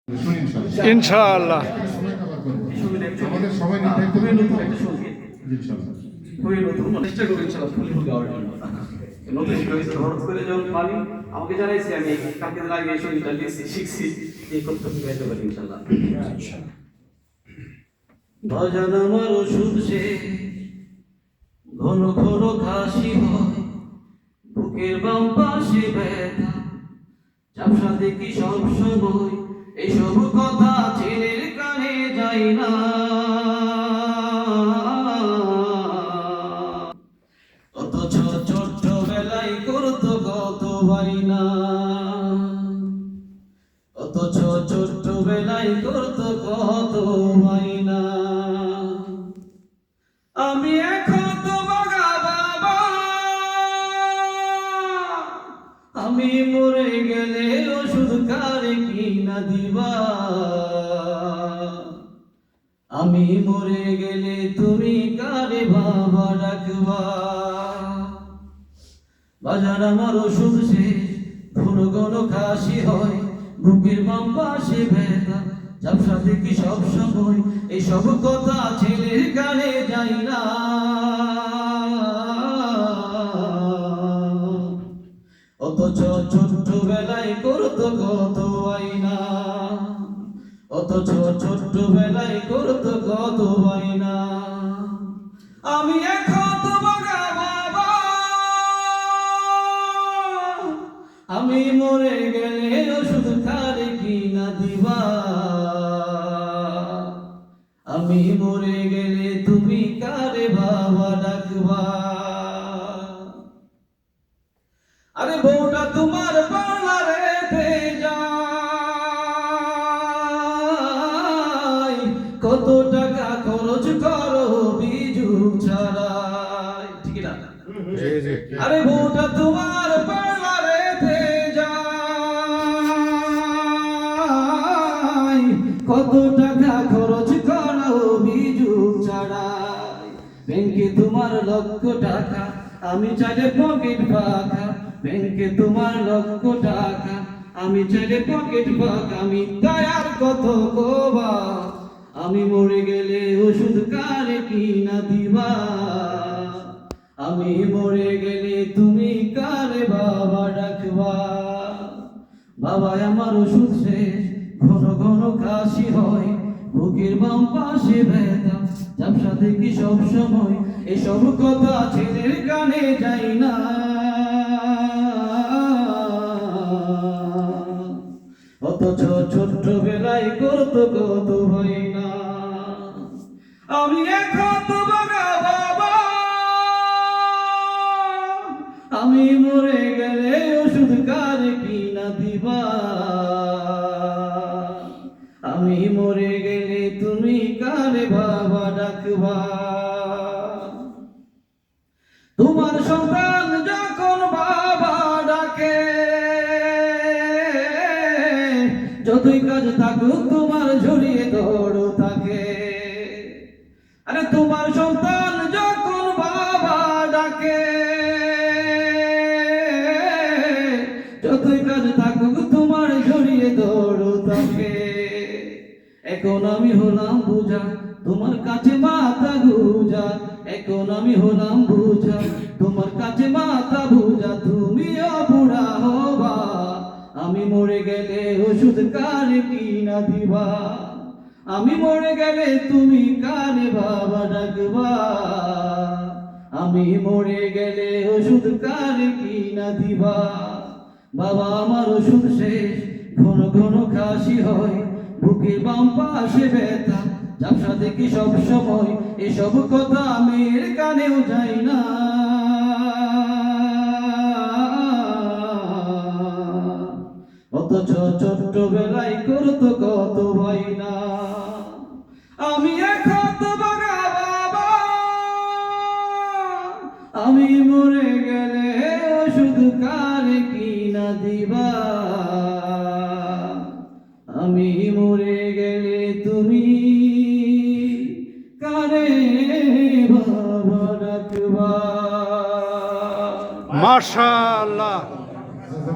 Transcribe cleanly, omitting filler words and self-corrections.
ইনশাআল্লাহ। আমাদের সবাই খুবই নতুন একটা সঙ্গীত, খুবই নতুন, চেষ্টা করবো ইনশাআল্লাহ ফুল গাওয়ার জন্য। নতুন শিক্ষক হঠাৎ করে যখন পানি আমাকে জানাইছি, আমি কালকে আগে এই সঙ্গীতটা লিখছি, শিখছি, এই করতে গাইতে পারি ইনশাআল্লাহ। বাজান আমার ওষুধ সে ঘন ঘন কাশি হয়, বুকের বাম পাশে ব্যথা, ঝাপসা দেখি সব সময়, এইসব কথা ছেলের কানে যায় না। অথচ ছোট্টবেলায় করতো কত বাইনা, অথচ ছোট্টবেলায় করতো কত বাইনা। আমি এখন তো বাগা বাবা, আমি মরে গেলে ওষুধ কারে কিনা দিবা, আমি মরে গেলে তুমি কারে বাবা ডাকবা। বাজার আমার ওষুধ শেষ, ঘন ঘন কাশি হয়, বুকের বাম পাশে ব্যথা, ঝাপসা দেখি সব সময়, এইসব কথা ছেলের কানে যায় না। অথচ ছোট্টবেলায় করতো কত আইনা, অথচ ছোট্টবেলায় করতো কত আইনা। আমি এখন তো বাগা বাবা, আমি মরে গেলে ওষুধ কারে কিনা দিবা, আমি মরে গেলে তুমি কারে বাবা ডাকবা। আরে বউটা তোমার পার্লারে যায়, কত টাকা খরচ করো বিজু ছাড়াই, ঠিক না? আরে বউটা তোমার পার্লারে যায়, কত টাকা খরচ করো বিজু ছাড়াই। ব্যাংকে তোমার লক্ষ টাকা, আমি চাইলে পকেট ফাঁকা, ব্যাংকে তোমার লক্ষ টাকা, আমি চাইলে পকেট ফাঁকা। আমি তাই আর কত কোবা, আমি মরে গেলে ওষুধ কারে কিনা দিবা, আমি মরে গেলে তুমি কারে বাবা ডাকবা। বাবা আমার ওষুধ শেষ, ঘন ঘন কাশি হয়, বুকের বাম পাশে ব্যথা, ঝাপসা দেখি সব সময়, এসব কথা ছেলের কানে যায় না। অথচ ছোট্টবেলায় করতো কত বাইনা। আমি এখন তো বাগা বাবা, আমি মরে গেলে ওষুধ কারে কিনা দিবা, আমি মরে গেলে তুমি কারে বাবা ডাকবা। তোমার সন্তান যখন বাবা ডাকে, যতই কাজ থাকুক তোমার ঝুলিয়ে দৌড় থাকে। আরে তোমার সন্তান যখন বাবা ডাকে, যতই কাজ থাকুক তোমার ঝুলিয়ে দৌড় থাকে। এখন আমি হলাম বুঝা, তোমার কাছে মাথা গুজা, এখন আমি হলাম বুঝা, তোমার কাছে মাথা বুঝা, তুমিও বুড়া হবা, আমি মরে গেলে ওষুধ কারে কিনা দিবা, আমি মরে গেলে তুমি কারে বাবা ডাকবা, আমি মরে গেলে ওষুধ কারে কিনা দিবা। বাবা আমার ওষুধ শেষ, ঘন ঘন কাশি হয়, বুকের বাম পাশে ব্যথা, ঝাপসা দেখি সব সময়, এসব কথা আমের কানেও যায় না। অথচ ছোট্টবেলায় করতো কত বাইনা। আমি এখন তো বাগা বাবা, আমি মরে গেলে ওষুধ কারে কিনা দিবা, আমি মরে গেলে তুমি কারে বাবা ডাকবা। মাশাআল্লাহ।